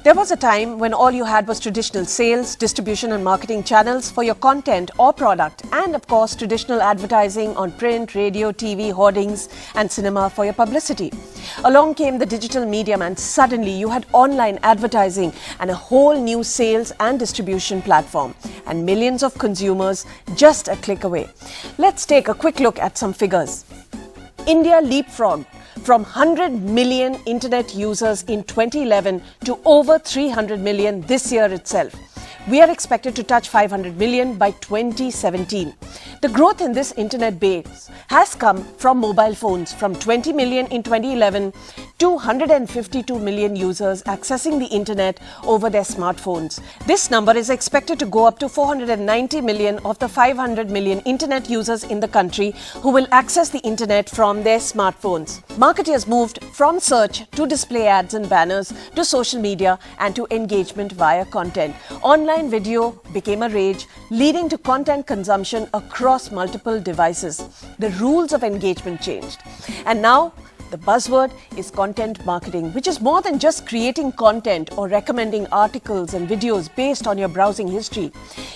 There was a time when all you had was traditional sales, distribution and marketing channels for your content or product, and of course traditional advertising on print, radio, TV, hoardings and cinema for your publicity. Along came the digital medium and suddenly you had online advertising and a whole new sales and distribution platform and millions of consumers just a click away. Let's take a quick look at some figures. India leapfrogged from 100 million internet users in 2011 to over 300 million this year itself. We are expected to touch 500 million by 2017. The growth in this internet base has come from mobile phones, from 20 million in 2011 to 152 million users accessing the internet over their smartphones. This number is expected to go up to 490 million of the 500 million internet users in the country who will access the internet from their smartphones. Marketers moved from search to display ads and banners to social media and to engagement via content. Online video became a rage, leading to content consumption across multiple devices. The rules of engagement changed. And now, the buzzword is content marketing, which is more than just creating content or recommending articles and videos based on your browsing history.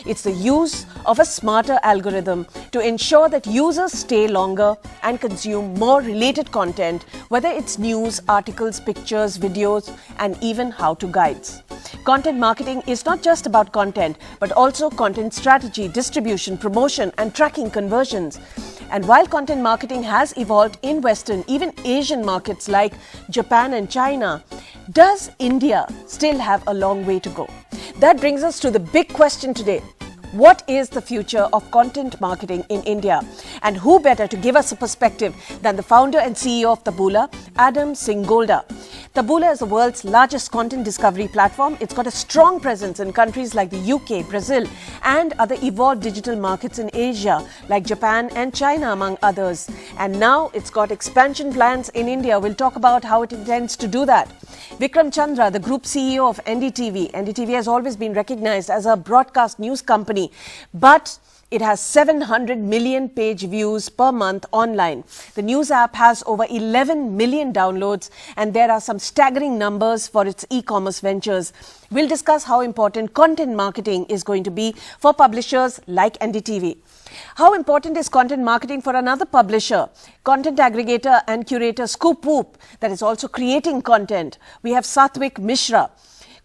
It's the use of a smarter algorithm to ensure that users stay longer and consume more related content, whether it's news, articles, pictures, videos, and even how-to guides. Content marketing is not just about content, but also content strategy, distribution, promotion, and tracking conversions. And while content marketing has evolved in Western, even Asian markets like Japan and China, does India still have a long way to go? That brings us to the big question today. What is the future of content marketing in India? And who better to give us a perspective than the founder and CEO of Taboola, Adam Singolda. Taboola is the world's largest content discovery platform. It's got a strong presence in countries like the UK, Brazil, and other evolved digital markets in Asia, like Japan and China, among others. And now it's got expansion plans in India. We'll talk about how it intends to do that. Vikram Chandra, the group CEO of NDTV. NDTV has always been recognized as a broadcast news company, but it has 700 million page views per month online. The news app has over 11 million downloads, and there are some staggering numbers for its e-commerce ventures. We'll discuss how important content marketing is going to be for publishers like NDTV. How important is content marketing for another publisher, content aggregator and curator Scoop Whoop, that is also creating content? We have Satvik Mishra,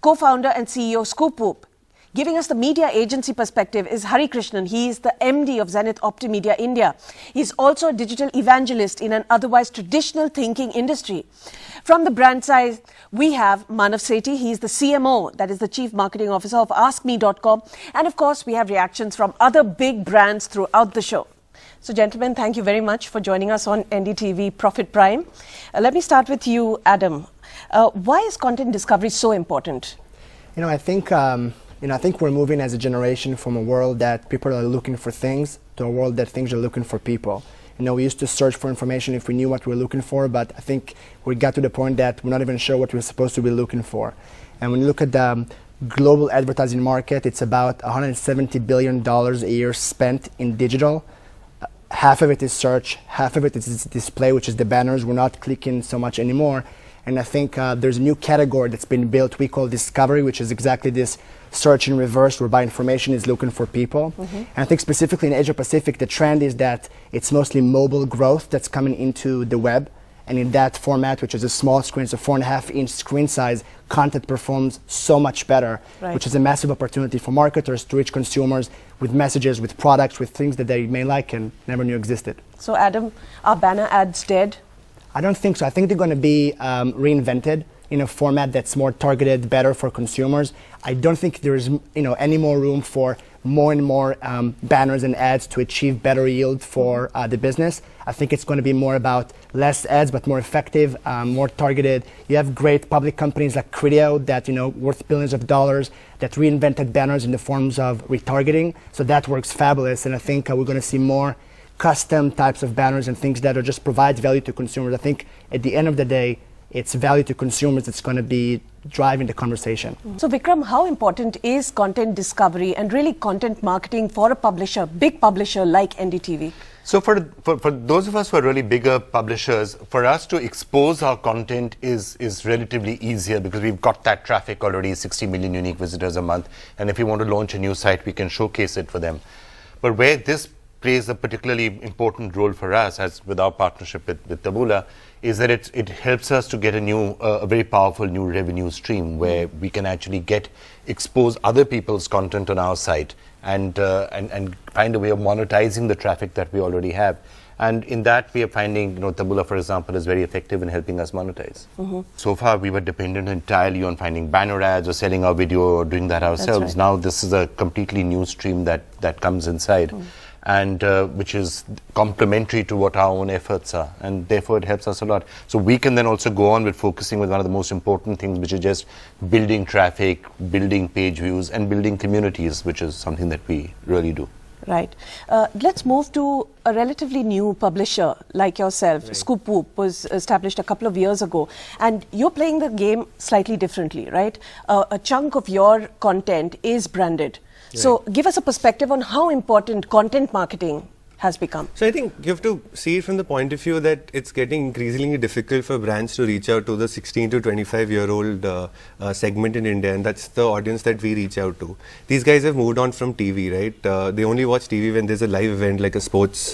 co-founder and CEO Scoop Whoop. Giving us the media agency perspective is Hari Krishnan. He is the MD of Zenith Optimedia India. He's also a digital evangelist in an otherwise traditional thinking industry. From the brand side, we have Manav Sethi. He is the CMO, that is the Chief Marketing Officer of AskMe.com. And of course, we have reactions from other big brands throughout the show. So gentlemen, thank you very much for joining us on NDTV Profit Prime. Let me start with you, Adam. Why is content discovery so important? I think we're moving as a generation from a world that people are looking for things to a world that things are looking for people. We used to search for information if we knew what we were looking for, but I think we got to the point that we're not even sure what we're supposed to be looking for. And when you look at the global advertising market, it's about $170 billion a year spent in digital. Half of it is search, half of it is display, which is the banners. We're not clicking so much anymore. And I think there's a new category that's been built we call discovery, which is exactly this search in reverse, whereby information is looking for people. And I think specifically in Asia Pacific, the trend is that it's mostly mobile growth that's coming into the web. And in that format, which is a small screen, so 4.5-inch screen size, content performs so much better, which is a massive opportunity for marketers to reach consumers with messages, with products, with things that they may like and never knew existed. So Adam, are banner ads dead? I don't think so. I think they're going to be reinvented in a format that's more targeted, better for consumers. I don't think there's any more room for more and more banners and ads to achieve better yield for the business. I think it's going to be more about less ads, but more effective, more targeted. You have great public companies like Criteo that, worth billions of dollars, that reinvented banners in the forms of retargeting. So that works fabulous. And I think we're going to see more custom types of banners and things that are just provide value to consumers. I think at the end of the day, it's value to consumers that's going to be driving the conversation. So Vikram, how important is content discovery and really content marketing for a publisher, big publisher like NDTV? So for those of us who are really bigger publishers, for us to expose our content is relatively easier because we've got that traffic already, 60 million unique visitors a month. And if we want to launch a new site, we can showcase it for them. But where this plays a particularly important role for us, as with our partnership with Taboola, is that it helps us to get a very powerful new revenue stream where we can actually expose other people's content on our site and find a way of monetizing the traffic that we already have. And in that, we are finding, Taboola, for example, is very effective in helping us monetize. So far, we were dependent entirely on finding banner ads or selling our video or doing that ourselves. Right. Now, this is a completely new stream that comes inside. And which is complementary to what our own efforts are, and therefore it helps us a lot. So we can then also go on with focusing with one of the most important things, which is just building traffic, building page views, and building communities, which is something that we really do. Right. Let's move to a relatively new publisher like yourself. Right. Scoop Whoop was established a couple of years ago, and you're playing the game slightly differently, right? A chunk of your content is branded. Right. So give us a perspective on how important content marketing has become. So I think you have to see it from the point of view that it's getting increasingly difficult for brands to reach out to the 16 to 25-year-old segment in India, and that's the audience that we reach out to. These guys have moved on from TV, right? They only watch TV when there's a live event like a sports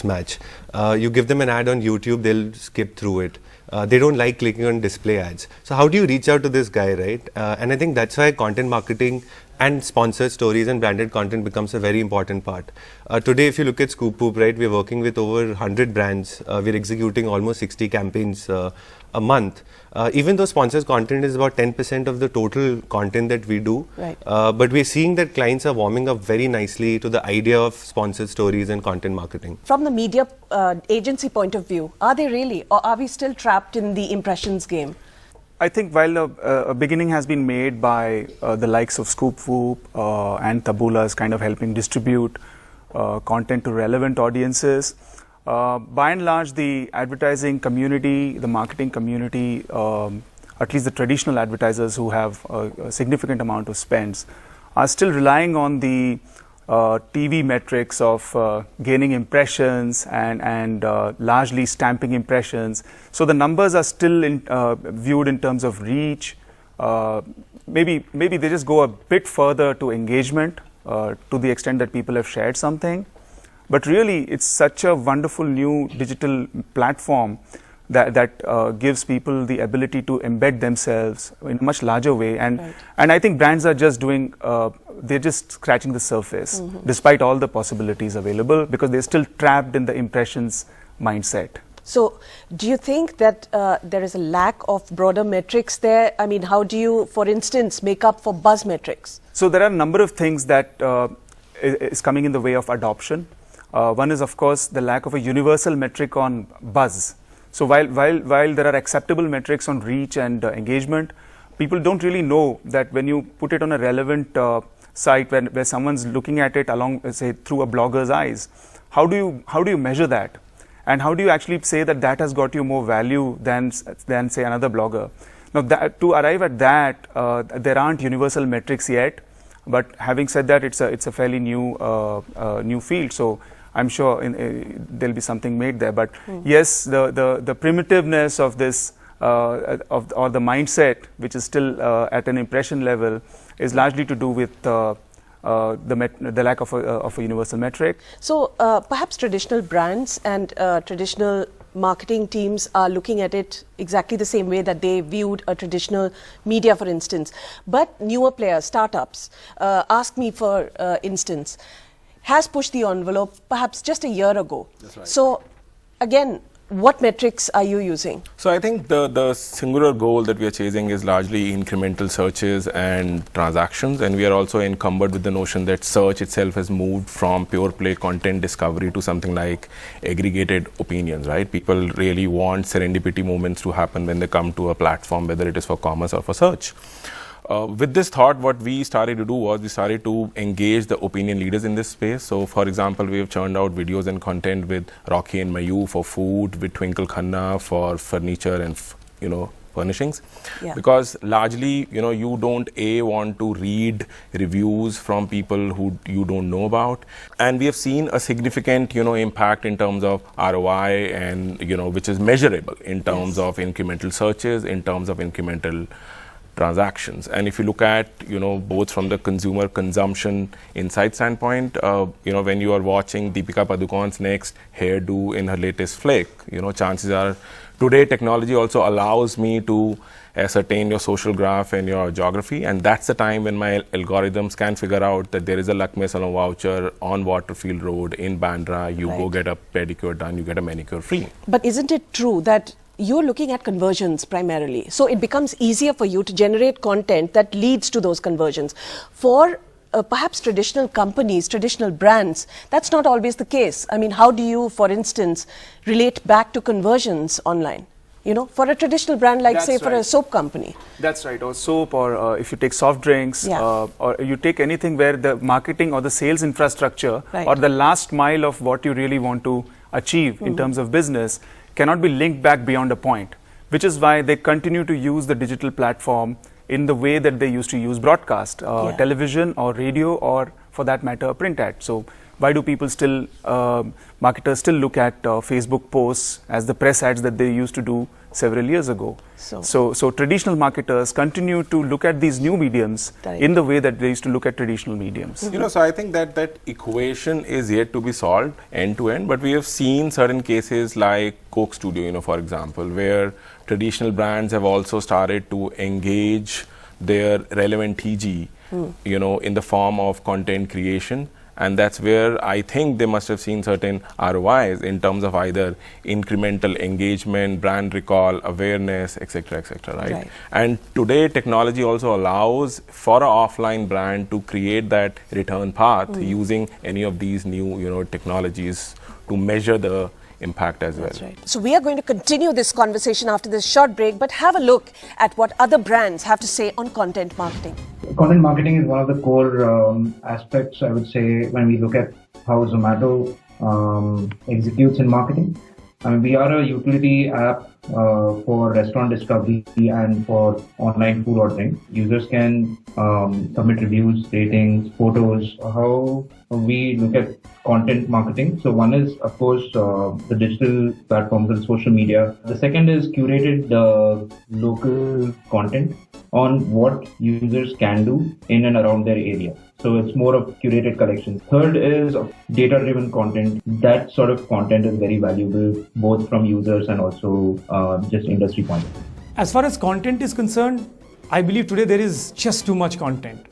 match. You give them an ad on YouTube, they'll skip through it. They don't like clicking on display ads. So how do you reach out to this guy, right? And I think that's why content marketing and sponsored stories and branded content becomes a very important part. Today, if you look at Scoop Whoop, right, we're working with over 100 brands. We're executing almost 60 campaigns a month. Even though sponsored content is about 10% of the total content that we do, right. But we're seeing that clients are warming up very nicely to the idea of sponsored stories and content marketing. From the media agency point of view, are they really, or are we still trapped in the impressions game? I think while a beginning has been made by the likes of Scoop Whoop and Taboola is kind of helping distribute content to relevant audiences, by and large the advertising community, the marketing community, at least the traditional advertisers who have a significant amount of spends, are still relying on the TV metrics of gaining impressions and largely stamping impressions. So the numbers are still viewed in terms of reach. Maybe they just go a bit further to engagement to the extent that people have shared something. But really, it's such a wonderful new digital platform that gives people the ability to embed themselves in a much larger way. And, right. and I think brands are just doing, they're just scratching the surface, despite all the possibilities available, because they're still trapped in the impressions mindset. So do you think that there is a lack of broader metrics there? I mean, how do you, for instance, make up for buzz metrics? So there are a number of things that is coming in the way of adoption. One is, of course, the lack of a universal metric on buzz. So while there are acceptable metrics on reach and engagement, people don't really know that when you put it on a relevant site where someone's looking at it along, say, through a blogger's eyes, how do you measure that? And how do you actually say that has got you more value than say another blogger? Now to arrive at that, there aren't universal metrics yet. But having said that, it's a fairly new field. So I'm sure there'll be something made there. But yes, the primitiveness of this or the mindset, which is still at an impression level, is largely to do with the lack of a universal metric. So perhaps traditional brands and traditional marketing teams are looking at it exactly the same way that they viewed a traditional media, for instance. But newer players, startups, Ask Me, for instance, has pushed the envelope perhaps just a year ago. That's right. So again, what metrics are you using? So I think the singular goal that we are chasing is largely incremental searches and transactions, and we are also encumbered with the notion that search itself has moved from pure play content discovery to something like aggregated opinions, right? People really want serendipity moments to happen when they come to a platform, whether it is for commerce or for search. With this thought, what we started to do was we started to engage the opinion leaders in this space. So, for example, we have churned out videos and content with Rocky and Mayu for food, with Twinkle Khanna for furniture and furnishings, Yeah. because largely, you don't want to read reviews from people who you don't know about, and we have seen a significant impact in terms of ROI, and which is measurable in terms of incremental searches, in terms of incremental transactions. And if you look at both from the consumer consumption insight standpoint, when you are watching Deepika Padukone's next hairdo in her latest flick, chances are today technology also allows me to ascertain your social graph and your geography, and that's the time when my algorithms can figure out that there is a Lakme Salon voucher on Waterfield Road in Bandra. You go get a pedicure done, you get a manicure free. But isn't it true that you're looking at conversions primarily? So it becomes easier for you to generate content that leads to those conversions. For perhaps traditional companies, traditional brands, that's not always the case. I mean, how do you, for instance, relate back to conversions online? For a traditional brand like, say, for a soap company. That's right, or soap, or if you take soft drinks, or you take anything where the marketing or the sales infrastructure or the last mile of what you really want to achieve in terms of business cannot be linked back beyond a point, which is why they continue to use the digital platform in the way that they used to use broadcast, television or radio, or for that matter, print ad. So why do people still, marketers still look at Facebook posts as the press ads that they used to do several years ago? So traditional marketers continue to look at these new mediums in the way that they used to look at traditional mediums. So I think that equation is yet to be solved end to end, but we have seen certain cases like Coke Studio, for example, where traditional brands have also started to engage their relevant TG, in the form of content creation. And that's where I think they must have seen certain ROIs in terms of either incremental engagement, brand recall, awareness, etc., right? And today, technology also allows for an offline brand to create that return path using any of these new, technologies to measure the impact as well. That's right. So we are going to continue this conversation after this short break, but have a look at what other brands have to say on content marketing. Content marketing is one of the core aspects, I would say, when we look at how Zomato executes in marketing. We are a utility app for restaurant discovery and for online food ordering. Users can submit reviews, ratings, photos. How we look at content marketing. So one is, of course, the digital platforms and social media. The second is curated local content on what users can do in and around their area. So it's more of curated collections. Third is data-driven content. That sort of content is very valuable, both from users and also just industry point of view. As far as content is concerned, I believe today there is just too much content.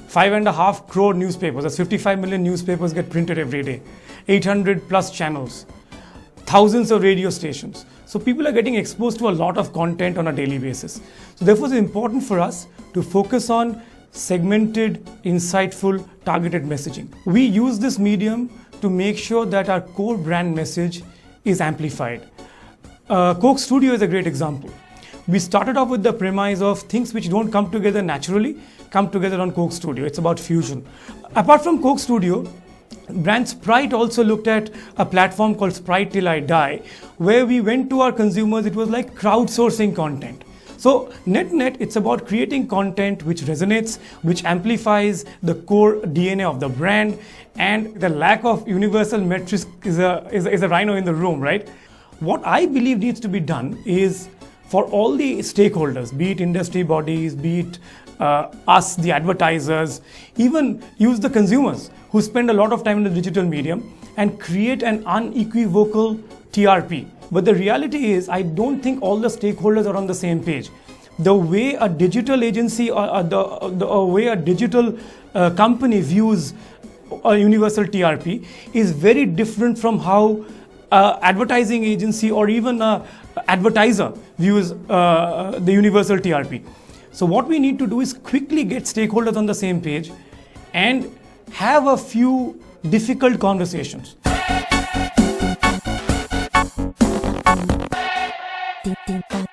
5.5 crore newspapers, that's 55 million newspapers get printed every day. 800 plus channels, thousands of radio stations. So people are getting exposed to a lot of content on a daily basis. So therefore it's important for us to focus on segmented, insightful, targeted messaging. We use this medium to make sure that our core brand message is amplified. Coke Studio is a great example. We started off with the premise of things which don't come together naturally, come together on Coke Studio. It's about fusion. Apart from Coke Studio, brand Sprite also looked at a platform called Sprite Till I Die, where we went to our consumers. It was like crowdsourcing content. So net, it's about creating content which resonates, which amplifies the core DNA of the brand, and the lack of universal metrics is a rhino in the room, right? What I believe needs to be done is for all the stakeholders, be it industry bodies, be it us, the advertisers, even use the consumers who spend a lot of time in the digital medium, and create an unequivocal TRP. But the reality is, I don't think all the stakeholders are on the same page. The way a digital agency or the way a digital company views a universal TRP is very different from how advertising agency or even a advertiser views the universal TRP. So what we need to do is quickly get stakeholders on the same page and have a few difficult conversations. Tin tin ta